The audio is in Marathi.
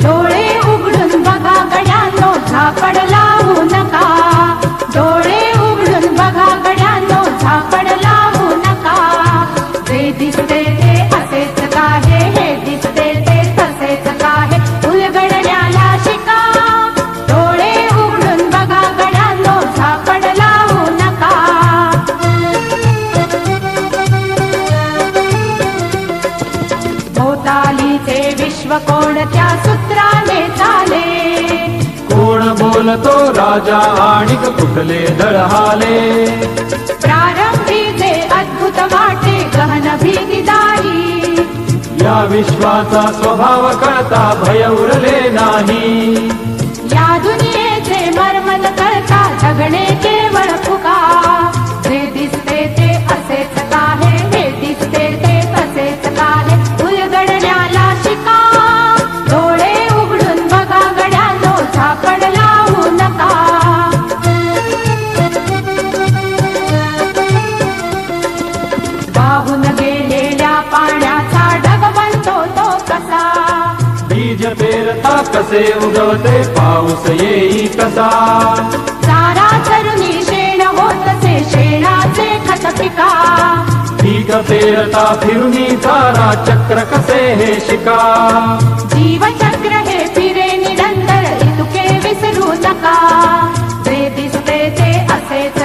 डोळे उघडून बघा गड्यांनो झापड लावू नका, डोळे उघडून बघा गड्यांनो झापड लावू नका. जे दिसते ते असेच काहे, हे दिसते ते तसेच काहे, उलगडण्याला शिका. डोळे उघडून बघा गड्यांनो झापड लावू नका. भोवतालीचे विश्व कोणत्या सूत्राने चाले, कोण बोलतो राजा आणि कुठले दळहाले. प्रारंभी जे अद्भुत वाटे गहन भीतीदायी, या विश्वाचा स्वभाव कळता भय उरले नाही. या दुनियेचे मर्म न कळता जगणे केवळ फुका. जे दिसते ते असेच काहे, हे दिसते ते तसेच काहे, उलगडण्याला शिका. डोळे उघडून बघा गड्यांनो झापड लावू नका. वाहून गेलेल्या पाण्याचा ढग बनतो तो कसा, बीज पेरता कसे उगवते पाऊस येई कसा. चारा चरुनी शेण होतसे शेणाचे खत पिका. पीक पेरता फिरुनी चारा चक्र कसे हे शिका. जीवचक्र